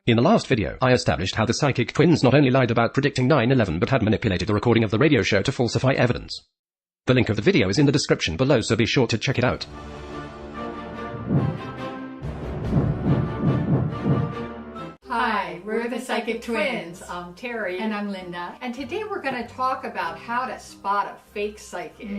In the last video, I established how the psychic twins not only lied about predicting 9/11 but had manipulated the recording of the radio show to falsify evidence. The link of the video is in the description below, so be sure to check it out. Hi, we're the Psychic Twins. I'm Terry. And I'm Linda. And today we're going to talk about how to spot a fake psychic.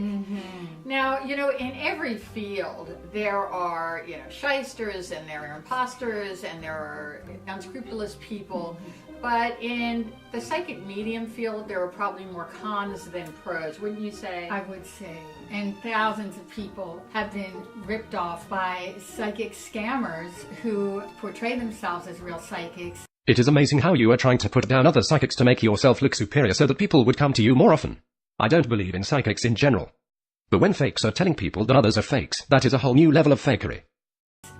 Now, in every field, there are, shysters and there are imposters and there are unscrupulous people. But in the psychic medium field, there are probably more cons than pros, wouldn't you say? I would say. And thousands of people have been ripped off by psychic scammers who portray themselves as real psychics. It is amazing how you are trying to put down other psychics to make yourself look superior so that people would come to you more often. I don't believe in psychics in general. But when fakes are telling people that others are fakes, that is a whole new level of fakery.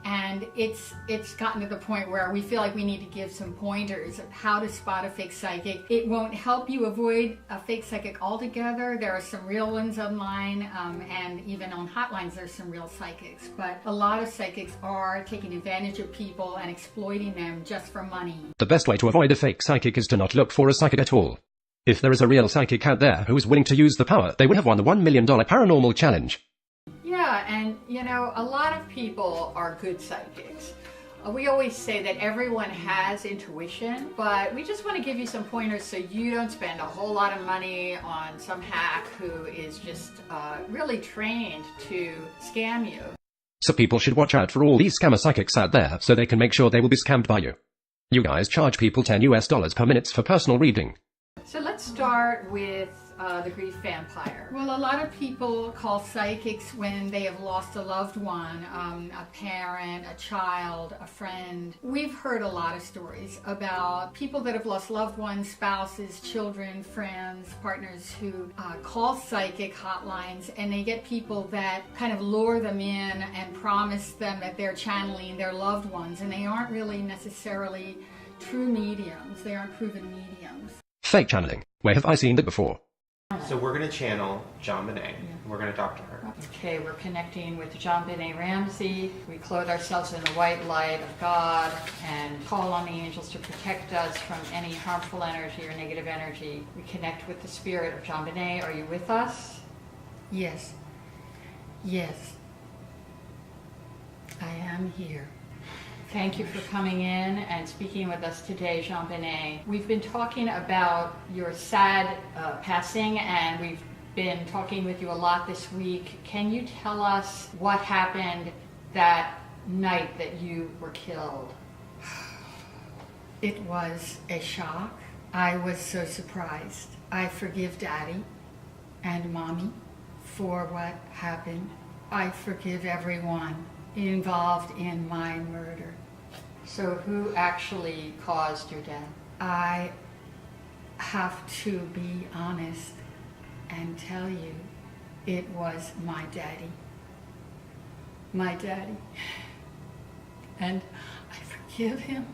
And it's gotten to the point where we feel like we need to give some pointers of how to spot a fake psychic. It won't help you avoid a fake psychic altogether. There are some real ones online, and even on hotlines there's some real psychics. But a lot of psychics are taking advantage of people and exploiting them just for money. The best way to avoid a fake psychic is to not look for a psychic at all. If there is a real psychic out there who is willing to use the power, they would have won the $1 million paranormal challenge. Yeah, and a lot of people are good psychics. We always say that everyone has intuition, but we just want to give you some pointers so you don't spend a whole lot of money on some hack who is just really trained to scam you. So people should watch out for all these scammer psychics out there so they can make sure they will be scammed by you. You guys charge people $10 per minute for personal reading. So let's start with the grief vampire. Well, a lot of people call psychics when they have lost a loved one, a parent, a child, a friend. We've heard a lot of stories about people that have lost loved ones, spouses, children, friends, partners who call psychic hotlines, and they get people that kind of lure them in and promise them that they're channeling their loved ones, and they aren't really necessarily true mediums. They aren't proven mediums. Fake channeling. Where have I seen that before? So we're going to channel JonBenét. We're going to talk to her. Okay, we're connecting with JonBenét Ramsey. We clothe ourselves in the white light of God and call on the angels to protect us from any harmful energy or negative energy. We connect with the spirit of JonBenét. Are you with us? Yes. Yes. I am here. Thank you for coming in and speaking with us today, JonBenét. We've been talking about your sad passing, and we've been talking with you a lot this week. Can you tell us what happened that night that you were killed? It was a shock. I was so surprised. I forgive Daddy and Mommy for what happened. I forgive everyone involved in my murder. So who actually caused your death? I have to be honest and tell you it was my daddy. My daddy. And I forgive him.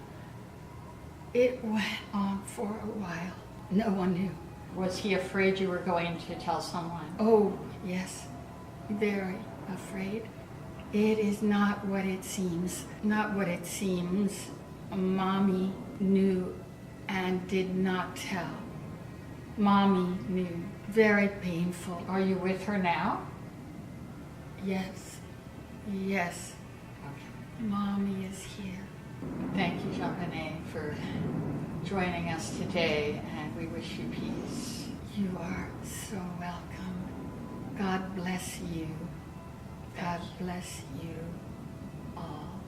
It went on for a while. No one knew. Was he afraid you were going to tell someone? Oh, yes. Very afraid. It is not what it seems. Not what it seems. Mommy knew and did not tell. Mommy knew. Very painful. Are you with her now? Yes. Yes. Okay. Mommy is here. Thank you, JonBenét, for joining us today, and we wish you peace. You are so welcome. God bless you. God bless you all.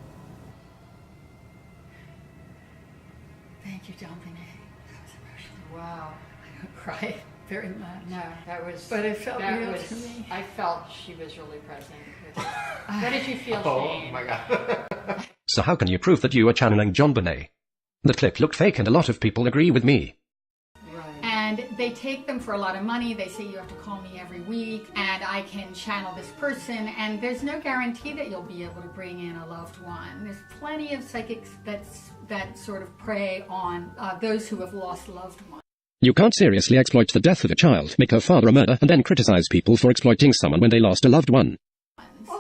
Thank you, JonBenét. That was emotional. Wow. I don't cry very much. No, that was... But it felt that real was, to me. I felt she was really present. What did you feel, Oh Shane? my God. So how can you prove that you are channeling JonBenét? The clip looked fake and a lot of people agree with me. And they take them for a lot of money. They say you have to call me every week and I can channel this person, and there's no guarantee that you'll be able to bring in a loved one. There's plenty of psychics that sort of prey on those who have lost loved ones. You can't seriously exploit the death of a child, make her father a murderer, and then criticize people for exploiting someone when they lost a loved one.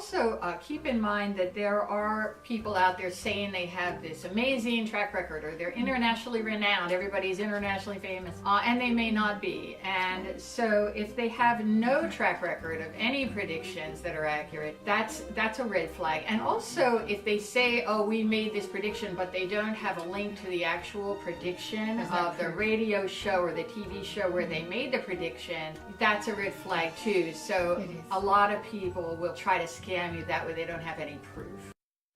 also keep in mind that there are people out there saying they have this amazing track record or they're internationally renowned, everybody's internationally famous, and they may not be. And so if they have no track record of any predictions that are accurate, that's a red flag. And also if they say, oh, we made this prediction, but they don't have a link to the actual prediction of the radio show or the TV show where they made the prediction, that's a red flag too. So a lot of people will try to scam you that way they don't have any proof.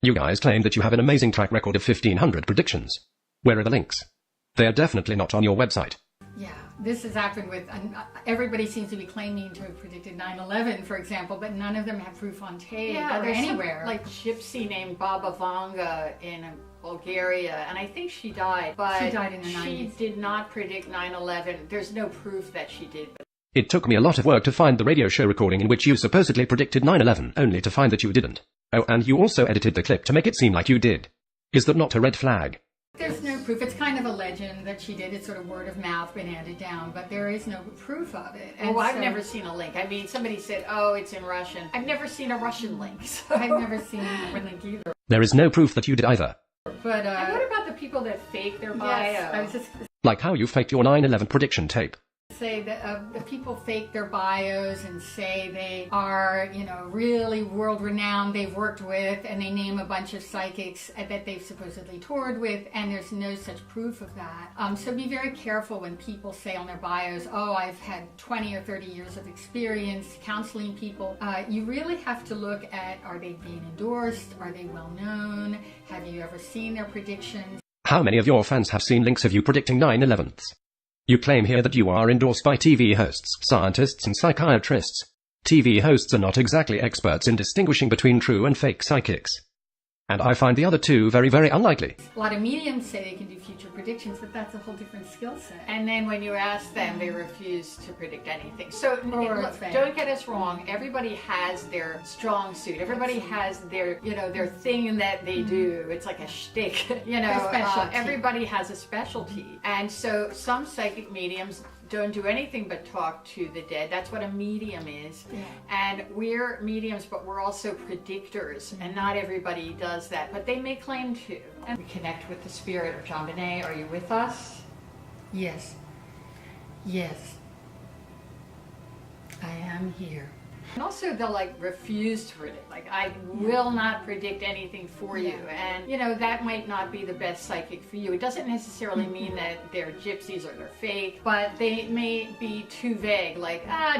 You guys claim that you have an amazing track record of 1,500 predictions. Where are the links? They are definitely not on your website. Yeah, this has happened with, everybody seems to be claiming to have predicted 9/11, for example, but none of them have proof on tape or anywhere. Like gypsy named Baba Vanga in Bulgaria, and I think she died, but she died in the 90s. She did not predict 9/11. There's no proof that she did. It took me a lot of work to find the radio show recording in which you supposedly predicted 9/11, only to find that you didn't. Oh, and you also edited the clip to make it seem like you did. Is that not a red flag? There's no proof. It's kind of a legend that she did. It's sort of word of mouth been handed down, but there is no proof of it. And well, I've never seen a link. I mean, somebody said, oh, it's in Russian. I've never seen a Russian link. So. I've never seen a link either. There is no proof that you did either. But and what about the people that fake their bio? Yes, I was just like how you faked your 9/11 prediction tape. Say that the people fake their bios and say they are, really world-renowned, they've worked with, and they name a bunch of psychics that they've supposedly toured with, and there's no such proof of that. So be very careful when people say on their bios, oh, I've had 20 or 30 years of experience counseling people. You really have to look at, are they being endorsed? Are they well-known? Have you ever seen their predictions? How many of your fans have seen links of you predicting 9/11s? You claim here that you are endorsed by TV hosts, scientists, and psychiatrists. TV hosts are not exactly experts in distinguishing between true and fake psychics. And I find the other two very, very unlikely. A lot of mediums say they can do future predictions, but that's a whole different skill set. And then when you ask them, they refuse to predict anything. So look, don't get us wrong. Everybody has their strong suit. Everybody has their, their thing that they do. It's like a shtick. Everybody has a specialty. And so some psychic mediums don't do anything but talk to the dead. That's what a medium is. Yeah. And we're mediums, but we're also predictors, and not everybody does that, but they may claim to. And we connect with the spirit of JonBenét. Are you with us? Yes. Yes. I am here. And also they'll refuse to predict. I will not predict anything for you. And that might not be the best psychic for you. It doesn't necessarily mean that they're gypsies or they're fake, but they may be too vague.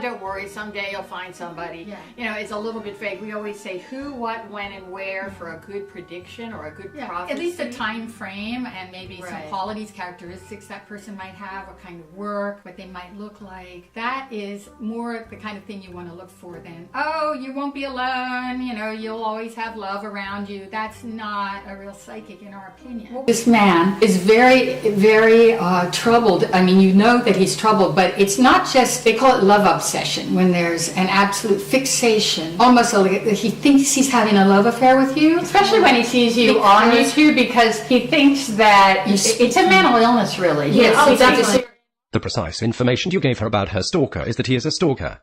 Don't worry, someday you'll find somebody. Yeah. It's a little bit vague. We always say who, what, when, and where for a good prediction or a good prophecy. At least a time frame and maybe some qualities, characteristics that person might have, what kind of work, what they might look like. That is more the kind of thing you want to look for than, oh, you won't be alone, you'll always have love around you. That's not a real psychic in our opinion. Well, this man is very, very troubled. I mean, that he's troubled, but it's not just, they call it love obsession, when there's an absolute fixation, almost like he thinks he's having a love affair with you. Especially when he sees you on YouTube, because he thinks that it's a mental illness, really. Yes, the precise information you gave her about her stalker is that he is a stalker.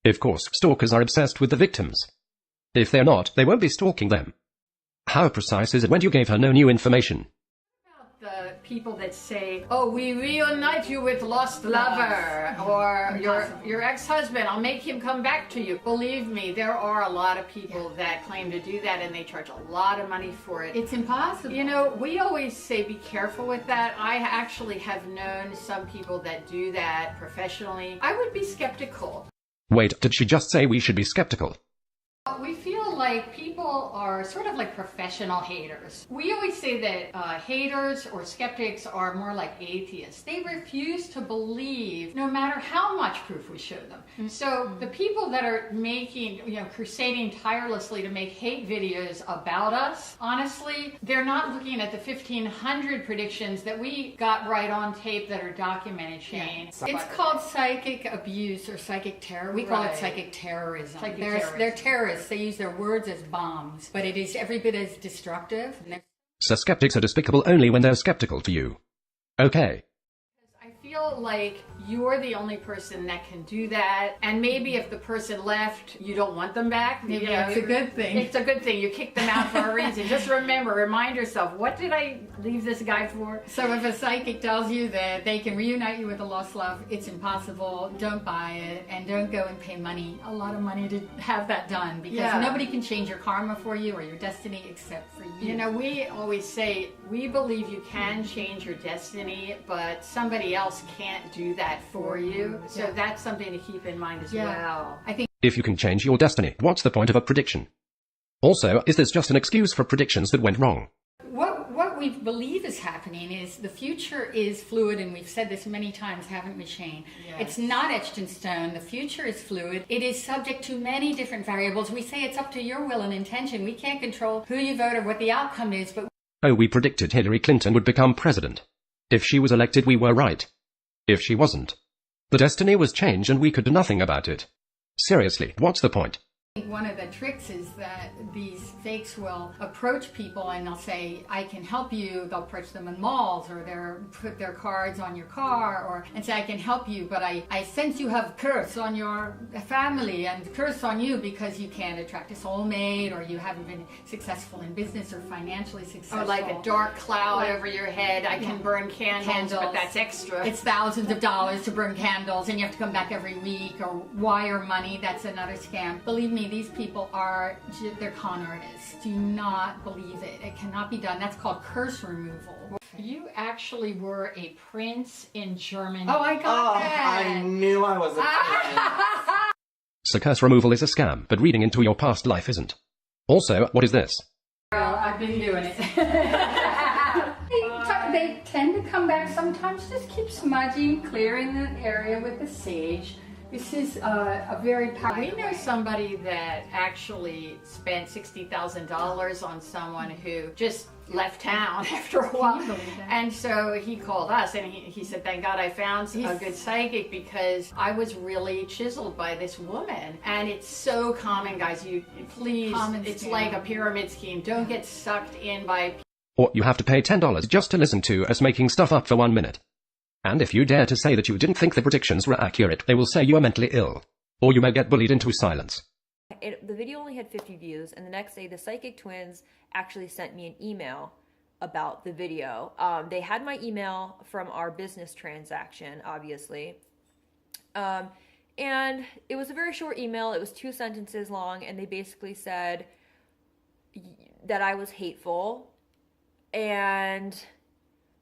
Of course, stalkers are obsessed with the victims. If they're not, they won't be stalking them. How precise is it when you gave her no new information? The people that say, oh, we reunite you with lost lover, or your ex-husband, I'll make him come back to you. Believe me, there are a lot of people that claim to do that, and they charge a lot of money for it. It's impossible. We always say be careful with that. I actually have known some people that do that professionally. I would be skeptical. Wait, did she just say we should be skeptical? We feel like people are sort of like professional haters. We always say that haters or skeptics are more like atheists. They refuse to believe no matter how much proof we show them. Mm-hmm. So the people that are crusading tirelessly to make hate videos about us, honestly, they're not looking at the 1,500 predictions that we got right on tape that are documented, Shane. Yeah. It's called psychic abuse or psychic terror. We call it psychic terrorism. They're terrorists. They use their words as bombs, but it is every bit as destructive. So skeptics are despicable only when they're skeptical to you. Okay. I feel like you're the only person that can do that. And maybe if the person left, you don't want them back. Maybe you know, it's a good thing. It's a good thing. You kick them out for a reason. Just remember, remind yourself, what did I leave this guy for? So if a psychic tells you that they can reunite you with a lost love, it's impossible. Don't buy it, and don't go and pay money, a lot of money, to have that done, because nobody can change your karma for you or your destiny except for you. You know, we always say we believe you can change your destiny, but somebody else can't do that for you. So that's something to keep in mind as well. I think If you can change your destiny, what's the point of a prediction? Also, is this just an excuse for predictions that went wrong? what we believe is happening is the future is fluid, and we've said this many times, haven't we, Shane? Yes. It's not etched in stone. The future is fluid. It is subject to many different variables. We say it's up to your will and intention. We can't control who you vote or what the outcome is, but Oh, we predicted Hillary Clinton would become president. If she was elected, we were right. If she wasn't, the destiny was changed and we could do nothing about it. Seriously, what's the point? one of the tricks is that these fakes will approach people and they'll say, I can help you. They'll approach them in malls, or they'll put their cards on your car and say, I can help you, but I sense you have curse on your family and curse on you because you can't attract a soulmate, or you haven't been successful in business or financially successful. Or like a dark cloud over your head. I can burn candles, but that's extra. It's thousands of dollars to burn candles, and you have to come back every week, or wire money. That's another scam. Believe me, these people they're con artists. Do not believe it. It cannot be done. That's called curse removal. You actually were a prince in Germany. Oh, I got that. I knew I was a prince. So curse removal is a scam, but reading into your past life isn't. Also, what is this? Well, I've been doing it. They tend to come back sometimes. Just keep smudging, clearing the area with the sage. This is a very powerful. We know somebody that actually spent $60,000 on someone who just left town after a while. Can you believe that? And so he called us and he said, thank God I found a good psychic, because I was really chiseled by this woman. And it's so common, guys. You please, it's like a pyramid scheme. Don't get sucked in by. Or you have to pay $10 just to listen to us making stuff up for 1 minute. And if you dare to say that you didn't think the predictions were accurate, they will say you are mentally ill. Or you may get bullied into silence. The video only had 50 views, and the next day the Psychic Twins actually sent me an email about the video. They had my email from our business transaction, obviously. And it was a very short email. It was 2 sentences long, and they basically said that I was hateful. And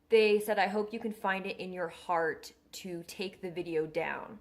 they said, I hope you can find it in your heart to take the video down.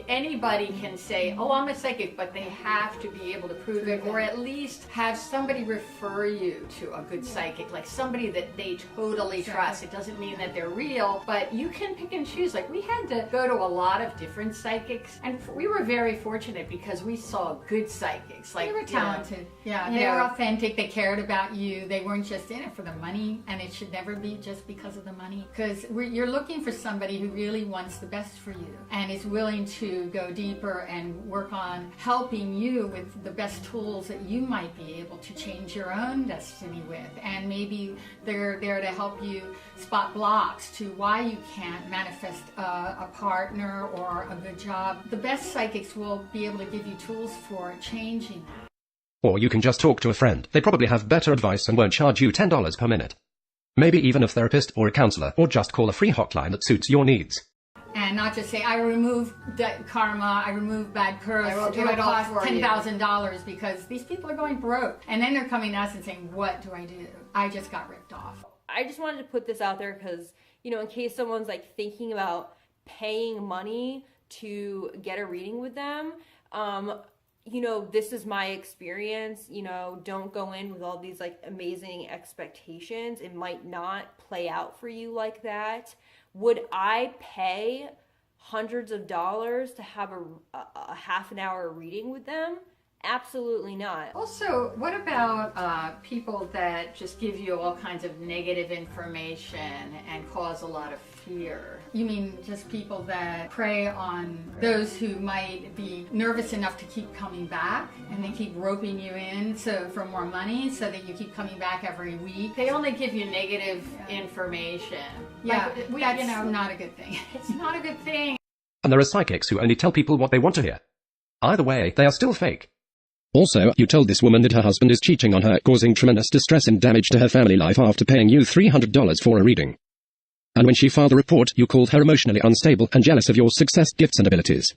Anybody can say, oh, I'm a psychic, but they have to be able to prove it, or at least have somebody refer you to a good psychic, like somebody that they totally trust. It doesn't mean that they're real, but you can pick and choose. Like, we had to go to a lot of different psychics, and we were very fortunate because we saw good psychics. Like, They were talented. Yeah, you they were know. authentic. They cared about you. They weren't just in it for the money, and it should never be just because of the money. Because you're looking for somebody who really wants the best for you and is willing to go deeper and work on helping you with the best tools that you might be able to change your own destiny with. And maybe they're there to help you spot blocks to why you can't manifest a partner or a good job. The best psychics will be able to give you tools for changing that. Or you can just talk to a friend. They probably have better advice and won't charge you $10 per minute. Maybe even a therapist or a counselor, or just call a free hotline that suits your needs. And not just say, I remove karma, I remove bad curse, I will do it'll it all cost for you. $10,000, because these people are going broke. And then they're coming to us and saying, what do I do? I just got ripped off. I just wanted to put this out there because, you know, in case someone's like thinking about paying money to get a reading with them, you know, this is my experience. You know, don't go in with all these like amazing expectations. It might not play out for you like that. Would I pay hundreds of dollars to have a half an hour reading with them? Absolutely not. Also, what about people that just give you all kinds of negative information and cause a lot of fear? You mean just people that prey on those who might be nervous enough to keep coming back, and they keep roping you in for more money so that you keep coming back every week? They only give you negative information. Yeah, Like, that's you know, not a good thing. it's not a good thing. And there are psychics who only tell people what they want to hear. Either way, they are still fake. Also, you told this woman that her husband is cheating on her, causing tremendous distress and damage to her family life after paying you $300 for a reading. And when she filed a report, you called her emotionally unstable and jealous of your success, gifts and abilities.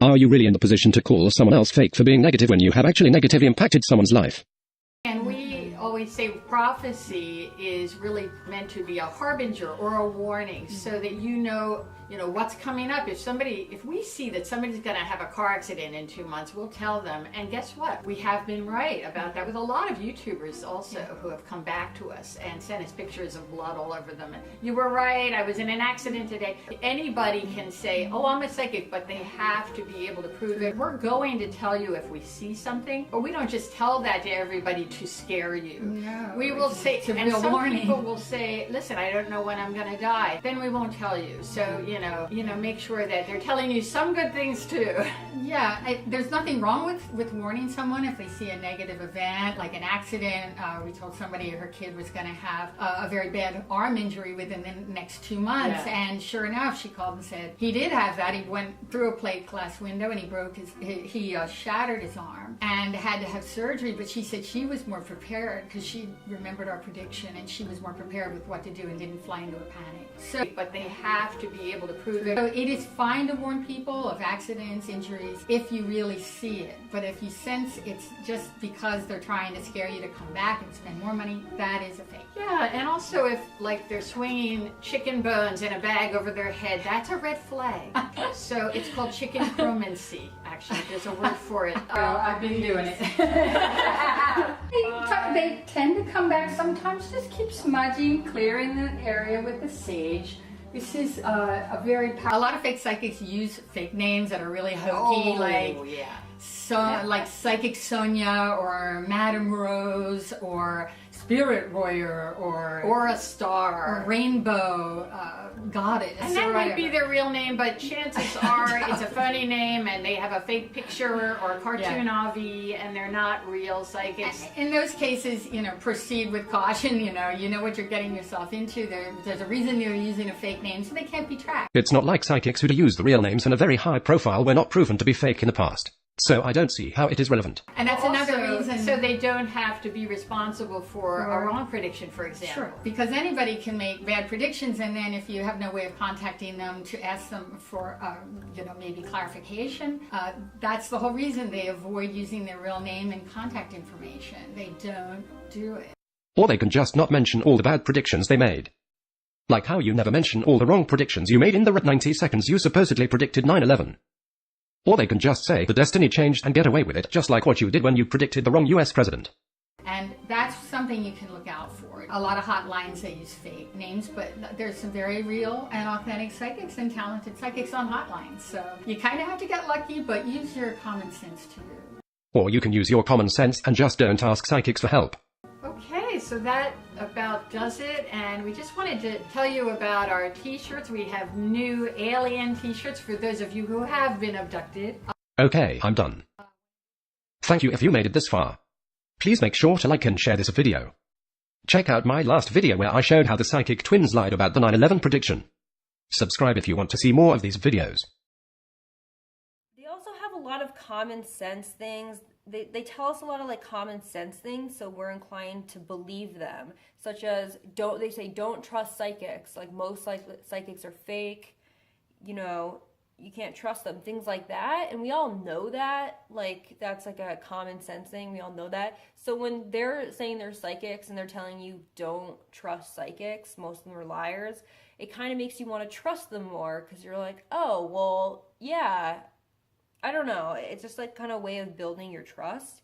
Are you really in the position to call someone else fake for being negative when you have actually negatively impacted someone's life? And we always say prophecy is really meant to be a harbinger or a warning so that you know what's coming up. If we see that somebody's going to have a car accident in 2 months, we'll tell them. And guess what? We have been right about that with a lot of YouTubers also who have come back to us and sent us pictures of blood all over them. And you were right, I was in an accident today. Anybody can say, oh, I'm a psychic, but they have to be able to prove it. We're going to tell you if we see something, but we don't just tell that to everybody to scare you. No, we will say, it's a and real some warning. people will say, listen, I don't know when I'm going to die. Then we won't tell you. So, make sure that they're telling you some good things too. Yeah, there's nothing wrong with warning someone if they see a negative event, like an accident. We told somebody her kid was going to have a very bad arm injury within the next 2 months, and sure enough, she called and said he did have that. He went through a plate glass window and he shattered his arm and had to have surgery. But she said she was more prepared because she remembered our prediction and she was more prepared with what to do and didn't fly into a panic. So, but they have to be able to prove it. So it is fine to warn people of accidents, injuries, if you really see it. But if you sense it's just because they're trying to scare you to come back and spend more money, that is a fake. Yeah, and also if they're swinging chicken bones in a bag over their head, that's a red flag. So it's called chicken chromancy, actually. There's a word for it. I've been doing it. They tend to come back sometimes. Just keep smudging, clearing the area with the sage. This is a lot of fake psychics use fake names that are really hokey, like Psychic Sonia or Madame Rose or Spirit Warrior or a star or Rainbow Goddess. And that or might be whatever. their real name, but chances are it's a funny name and they have a fake picture or a cartoon Avi and they're not real psychics. In those cases, proceed with caution. You know what you're getting yourself into. There's a reason they're using a fake name, so they can't be tracked. It's not like psychics who use the real names and a very high profile were not proven to be fake in the past. So I don't see how it is relevant. And that's another reason. So they don't have to be responsible for a wrong prediction, for example. Sure, because anybody can make bad predictions, and then if you have no way of contacting them to ask them for, maybe clarification, that's the whole reason they avoid using their real name and contact information. They don't do it. Or they can just not mention all the bad predictions they made. Like how you never mention all the wrong predictions you made in the 90 seconds you supposedly predicted 9/11. Or they can just say the destiny changed and get away with it, just like what you did when you predicted the wrong US president. And that's something you can look out for. A lot of hotlines, they use fake names, but there's some very real and authentic psychics and talented psychics on hotlines. So you kind of have to get lucky, but use your common sense too. Or you can use your common sense and just don't ask psychics for help. Okay, so that about does it, and we just wanted to tell you about our t-shirts. We have new alien t-shirts for those of you who have been abducted. Okay, I'm done. Thank you if you made it this far. Please make sure to like and share this video. Check out my last video where I showed how the psychic twins lied about the 9/11 prediction. Subscribe if you want to see more of these videos. They also have a lot of common sense things. They tell us a lot of common sense things, so we're inclined to believe them. Such as they say don't trust psychics. Like most psychics are fake. You can't trust them. Things like that, and we all know that. That's a common sense thing. We all know that. So when they're saying they're psychics and they're telling you don't trust psychics, most of them are liars. It kind of makes you want to trust them more because you're like, oh well, yeah. I don't know. It's just kind of a way of building your trust.